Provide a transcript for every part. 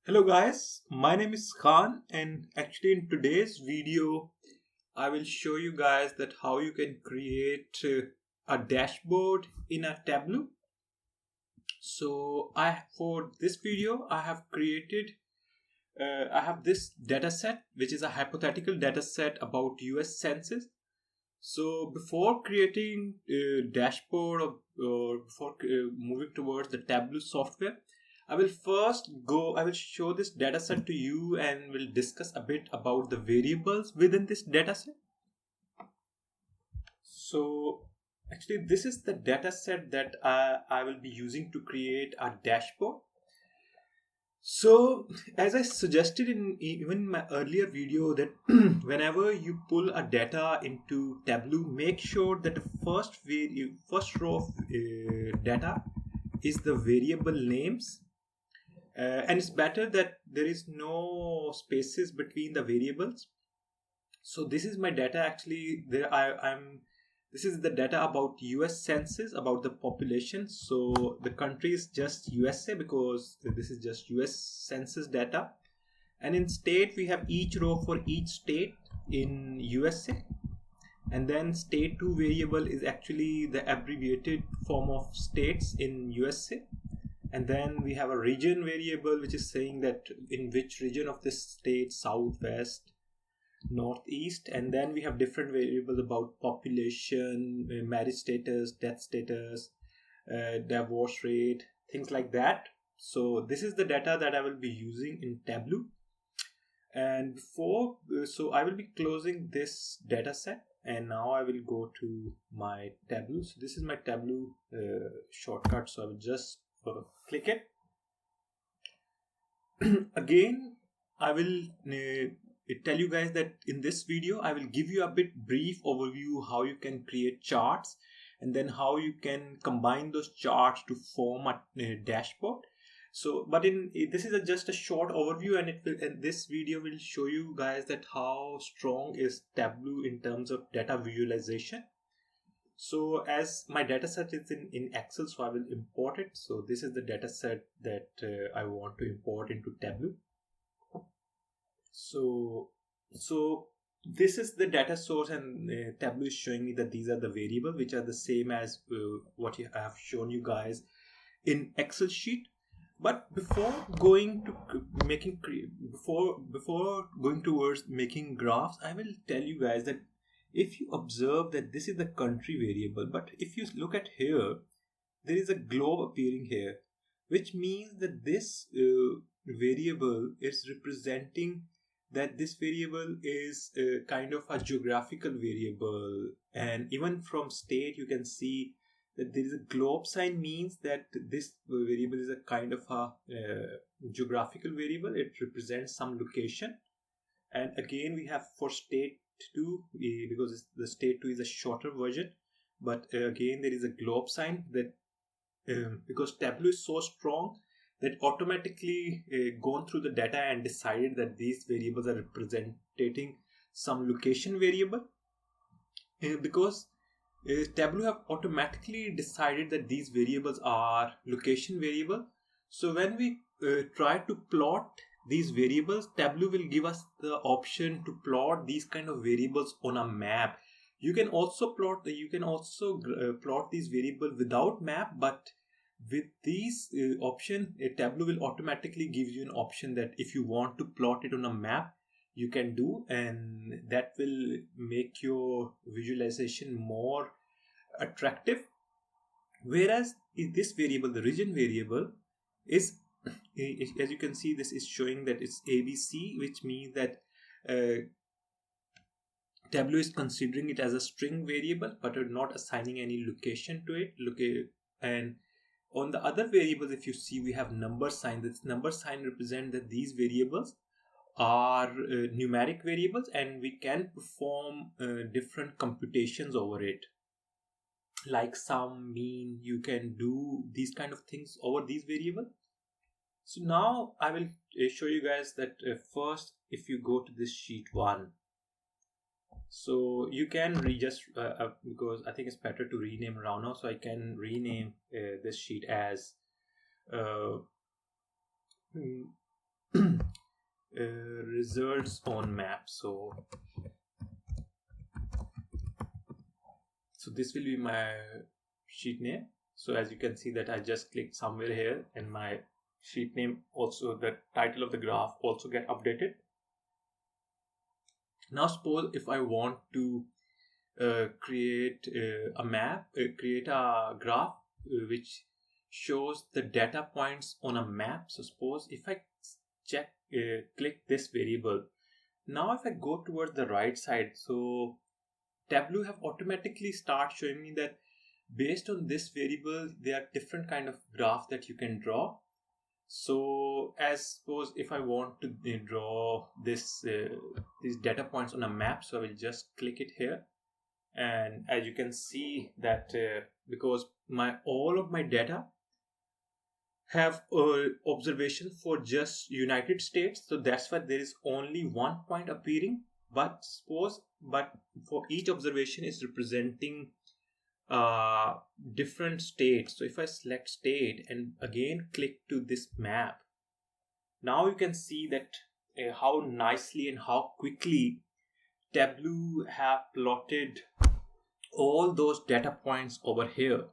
Hello guys, my name is Khan and actually in today's video I will show you guys that how you can create a dashboard in a Tableau. So for this video I have created I have this data set which is a hypothetical data set about US census. So before creating a dashboard or before moving towards the Tableau software, I will show this dataset to you and will discuss a bit about the variables within this dataset. So actually this is the dataset that I will be using to create a dashboard. So as I suggested in even my earlier video that whenever you pull a data into Tableau, make sure that the first row of data is the variable names. And it's better that there is no spaces between the variables. So this is my data actually. This is the data about US census, about the population. So the country is just USA because this is just US census data. And in state we have each row for each state in USA. And then state 2 variable is actually the abbreviated form of states in USA. And then we have a region variable which is saying that in which region of this state, south, west, northeast. And then we have different variables about population, marriage status, death status, divorce rate, things like that. So this is the data that I will be using in Tableau. And so I will be closing this data set, and now I will go to my Tableau. So this is my Tableau shortcut, so I will just click it. Again, I will tell you guys that in this video I will give you a bit brief overview how you can create charts and then how you can combine those charts to form a dashboard. So but this is just a short overview, and this video will show you guys that how strong is Tableau in terms of data visualization. So as my dataset is in Excel, so I will import it. So this is the dataset that I want to import into Tableau. So this is the data source, and Tableau is showing me that these are the variables which are the same as what I have shown you guys in Excel sheet. But before going towards making graphs, I will tell you guys that if you observe that this is the country variable, but if you look at here, there is a globe appearing here, which means that this variable is representing that this variable is kind of a geographical variable. And even from state you can see that there is a globe sign, means that this variable is a kind of a geographical variable. It represents some location. And again we have for state 2 because the state 2 is a shorter version, but again there is a globe sign that because Tableau is so strong that automatically gone through the data and decided that these variables are representing some location variable, because Tableau have automatically decided that these variables are location variable. So when we try to plot these variables, Tableau will give us the option to plot these kind of variables on a map. You can also plot these variables without map, but with these option, Tableau will automatically give you an option that if you want to plot it on a map, you can do, and that will make your visualization more attractive. Whereas this variable, the region variable, is as you can see, this is showing that it's ABC, which means that Tableau is considering it as a string variable but are not assigning any location to it. And on the other variables, if you see, we have number sign. This number sign represents that these variables are numeric variables, and we can perform different computations over it, like sum, mean. You can do these kind of things over these variables. So now I will show you guys that first, if you go to this sheet 1, so you can because I think it's better to rename around now, so I can rename this sheet as results on map. So this will be my sheet name. So as you can see that I just clicked somewhere here, and my sheet name, also the title of the graph, also get updated. Now suppose if I want to create a map, create a graph which shows the data points on a map. So suppose if I click this variable, now if I go towards the right side, so Tableau have automatically start showing me that based on this variable there are different kind of graph that you can draw. So as suppose if I want to draw this these data points on a map, so I will just click it here, and as you can see that because all of my data have observation for just United States, so that's why there is only one point appearing. But for each observation is representing different states. So if I select state and again click to this map, now you can see that how nicely and how quickly Tableau have plotted all those data points over here.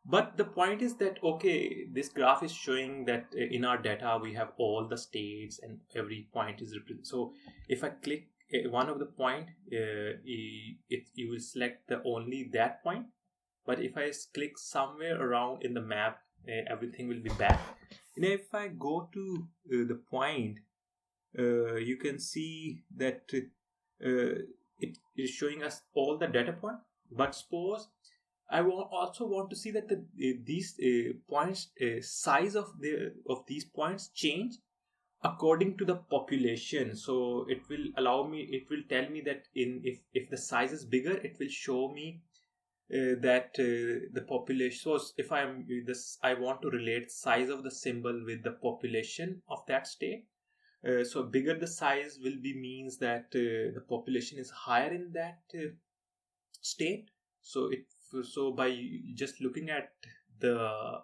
But the point is that okay, this graph is showing that in our data we have all the states and every point is represented. So if I click one of the point, you will select the only that point. But if I click somewhere around in the map, everything will be back. And if I go to the point, you can see that it is showing us all the data point. But suppose I also want to see that these points size of these points change according to the population. So it will allow me, it will tell me that if the size is bigger, it will show me that the population. So if I want to relate size of the symbol with the population of that state. So bigger the size will be means that the population is higher in that state. So by just looking at the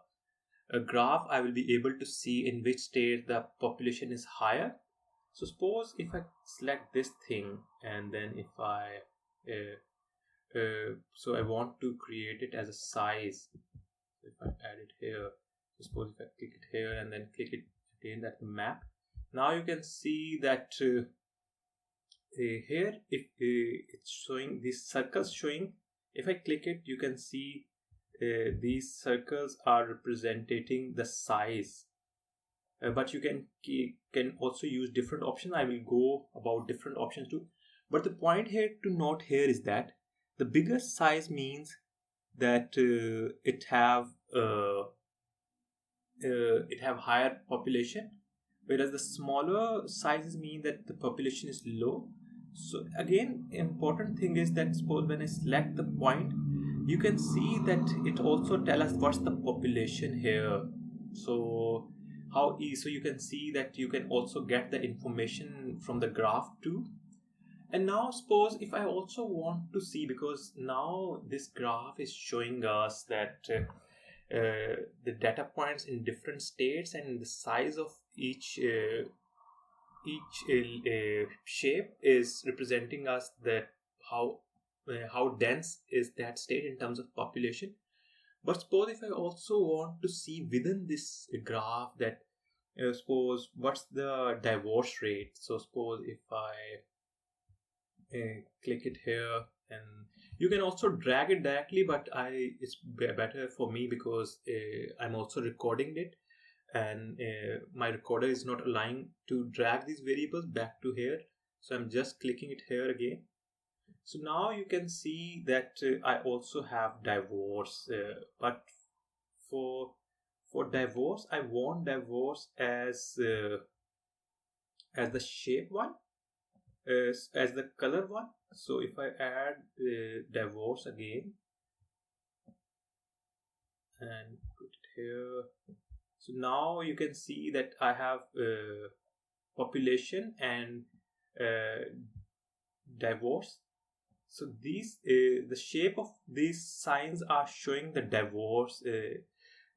graph, I will be able to see in which state the population is higher. So suppose if I select this thing, and then if I so I want to create it as a size. If I add it here, suppose if I click it here and then click it again, that map. Now you can see that here if it's showing these circles showing. If I click it, you can see these circles are representing the size. But you can also use different options. I will go about different options too. But the point here to note here is that the bigger size means that it have higher population, whereas the smaller sizes mean that the population is low. So again, important thing is that suppose when I select the point, you can see that it also tell us what's the population here. So so you can see that you can also get the information from the graph too. And now suppose if I also want to see, because now this graph is showing us that the data points in different states and the size of each shape is representing us that how dense is that state in terms of population. But suppose if I also want to see within this graph that suppose what's the divorce rate. So suppose if I click it here, and you can also drag it directly, but it's better for me because I'm also recording it, and my recorder is not allowing to drag these variables back to here. So I'm just clicking it here again. So now you can see that I also have divorce, but for divorce I want divorce as the shape one, as the color one. So if I add divorce again and put it here, so now you can see that I have population and divorce. So these the shape of these signs are showing the divorce,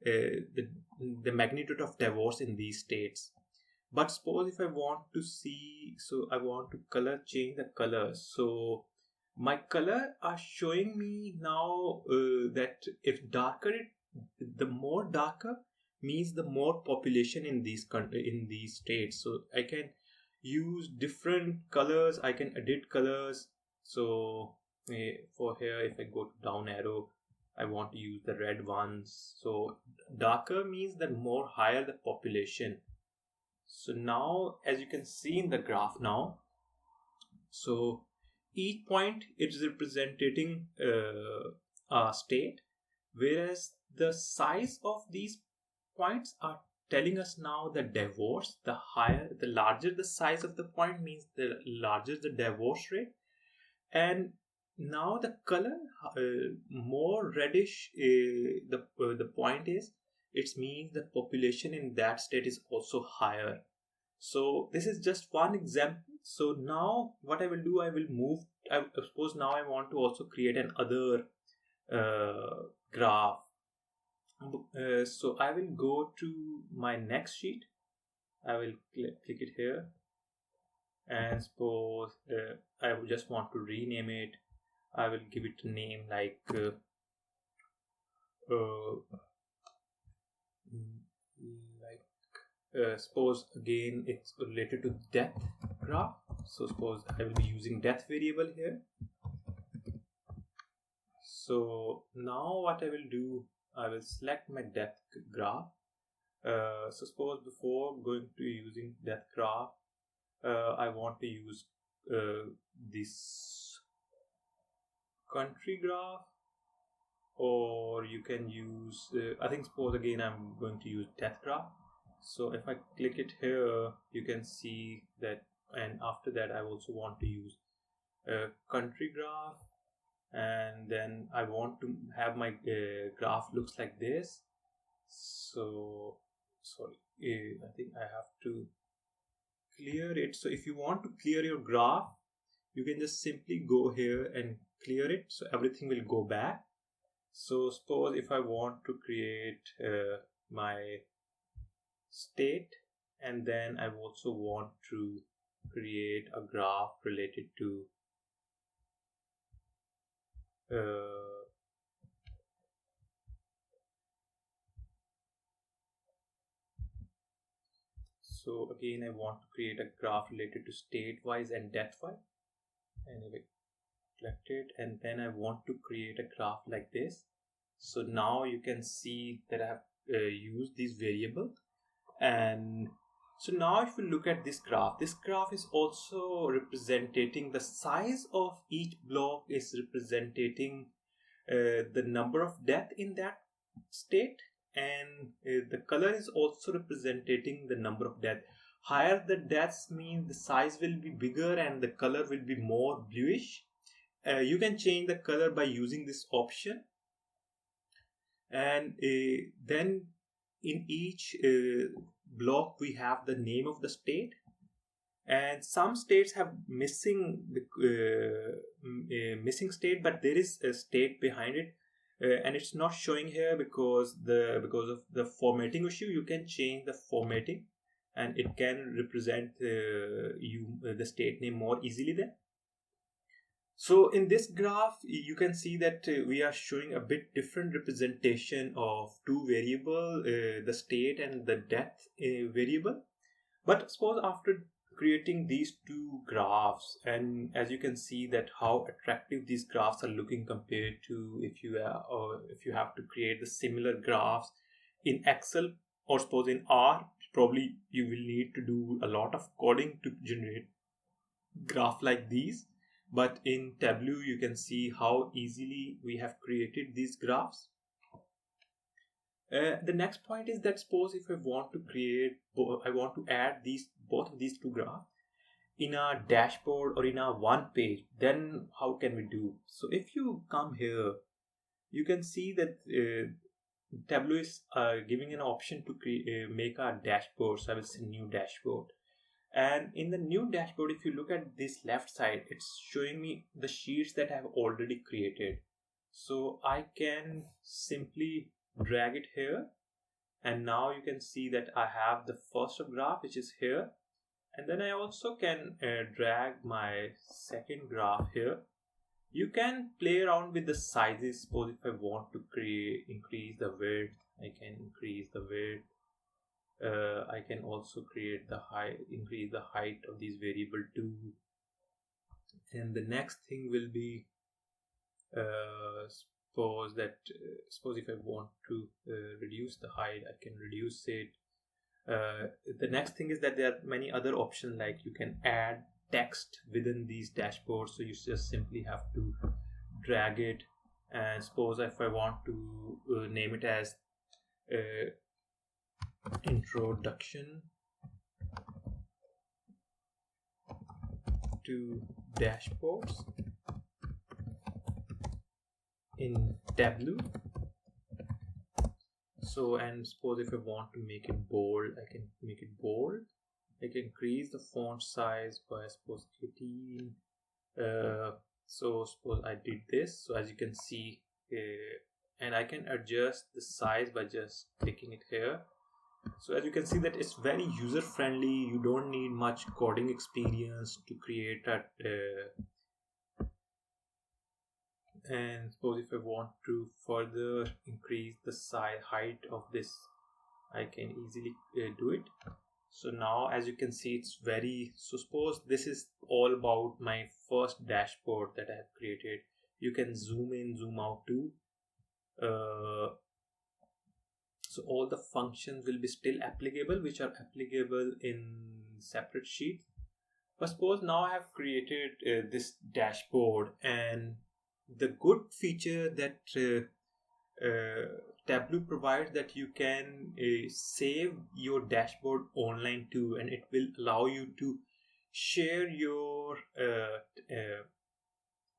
the magnitude of divorce in these states. But suppose if I want to see, so I want to change the color. So my color are showing me now that if darker it, the more darker means the more population in in these states. So I can use different colors. I can edit colors. So for here, if I go to down arrow, I want to use the red ones. So darker means that more higher the population. So now, as you can see in the graph now, so each point is representing a state, whereas the size of these points are telling us now the divorce. The larger the size of the point means the larger the divorce rate. And now the color, more reddish the point is, it means the population in that state is also higher. So this is just one example. So now what I will do, I will move. I suppose now I want to also create another graph. So I will go to my next sheet. I will click it here, and suppose I just want to rename it. I will give it a name like suppose again it's related to depth graph. So suppose I will be using depth variable here. So now what I will do, I will select my depth graph. So suppose before going to using depth graph, I want to use this country graph, or you can use I think suppose again I'm going to use depth graph. So if I click it here, you can see that, and after that I also want to use a country graph, and then I want to have my graph looks like this. So sorry, I think I have to clear it. So if you want to clear your graph, you can just simply go here and clear it, so everything will go back. So suppose if I want to create my state, and then I also want to create a graph related to so again I want to create a graph related to state wise and depth wise. Anyway, select it, and then I want to create a graph like this. So now you can see that I have used this variable. And so now if you look at this graph is also representing the size of each block, is representing the number of depth in that state, and the color is also representing the number of depth. Higher the depths mean the size will be bigger and the color will be more bluish. You can change the color by using this option, and then in each block we have the name of the state, and some states have missing state, but there is a state behind it, and it's not showing here because of the formatting issue. You can change the formatting and it can represent the state name more easily then. So in this graph, you can see that we are showing a bit different representation of two variables, the state and the depth variable. But suppose after creating these two graphs, and as you can see that how attractive these graphs are looking compared to if you have to create the similar graphs in Excel, or suppose in R, probably you will need to do a lot of coding to generate graph like these. But in Tableau, you can see how easily we have created these graphs. The next point is that suppose if I want to add both of these two graphs in a dashboard or in a one page, then how can we do? So if you come here, you can see that Tableau is giving an option to make a dashboard. So I will say new dashboard. And in the new dashboard, if you look at this left side, it's showing me the sheets that I have already created. So I can simply drag it here, And now you can see that I have the first graph, which is here, and then I also can drag my second graph here. You can play around with the sizes. Suppose if I want to increase the width, I can increase the width. I can also increase the height of these variable too. And the next thing will be suppose if I want to reduce the height, I can reduce it. The next thing is that there are many other options, like you can add text within these dashboards, so you just simply have to drag it. And suppose if I want to name it as introduction to dashboards in Tableau. So, and suppose if I want to make it bold, I can make it bold. I can increase the font size by suppose 18. So suppose I did this. So as you can see, and I can adjust the size by just clicking it here. So as you can see that it's very user friendly. You don't need much coding experience to create that. And suppose if I want to further increase the height of this, I can easily do it. So now as you can see, it's very, so suppose this is all about my first dashboard that I have created. You can zoom in, zoom out too. So all the functions will be still applicable, which are applicable in separate sheets. But suppose now I have created this dashboard, and the good feature that Tableau provides, that you can save your dashboard online too, and it will allow you to share your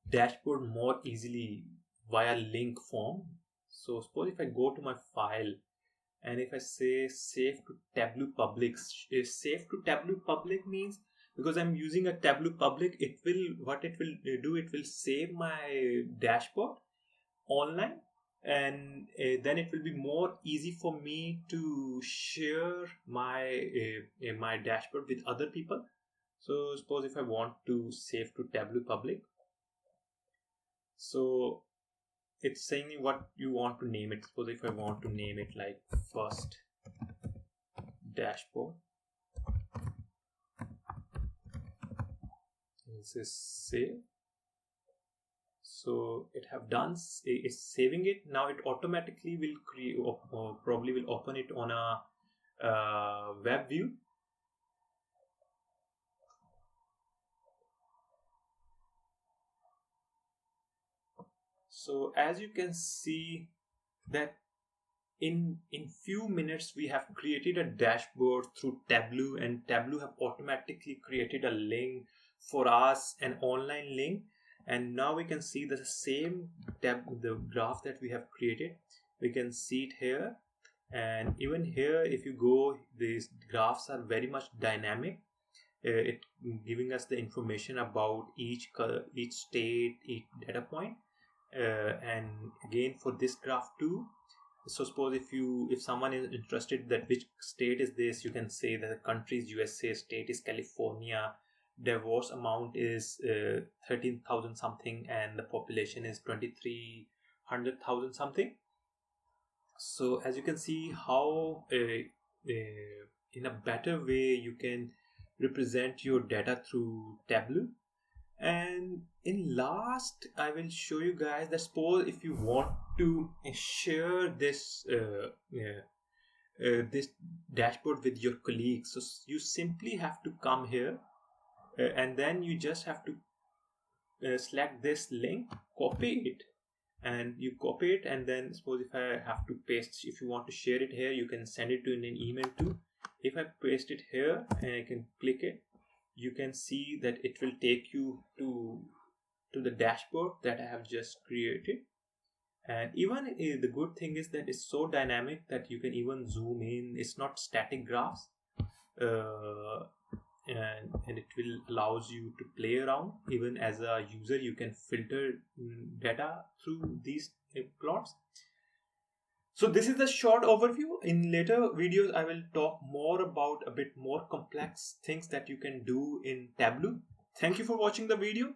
dashboard more easily via link form. So suppose if I go to my file, and if I say save to Tableau public, save to Tableau public means, because I'm using a Tableau public, it will save my dashboard online, and then it will be more easy for me to share my my dashboard with other people. So suppose if I want to save to Tableau public, so it's saying me what you want to name it. Suppose if I want to name it like first dashboard, this is save. So it have done, it's saving it. Now it automatically will create, probably will open it on a web view. So as you can see that in few minutes we have created a dashboard through Tableau, and Tableau have automatically created a link for us, an online link. And now we can see the same the graph that we have created. We can see it here, and even here if you go, these graphs are very much dynamic. It giving us the information about each state, each data point. And again for this graph too, so suppose if someone is interested that which state is this, you can say that the country is USA, state is California, divorce amount is 13,000 something, and the population is 2,300,000 something. So as you can see how in a better way you can represent your data through Tableau. And in last, I will show you guys that suppose if you want to share this this dashboard with your colleagues, so you simply have to come here, and then you just have to select this link, copy it, and you copy it, and then suppose if I have to paste, if you want to share it here, you can send it to in an email too. If I paste it here and I can click it, you can see that it will take you to the dashboard that I have just created. And even the good thing is that it's so dynamic that you can even zoom in. It's not static graphs, and it will allows you to play around. Even as a user, you can filter data through these plots. So this is a short overview. In later videos, I will talk more about a bit more complex things that you can do in Tableau. Thank you for watching the video.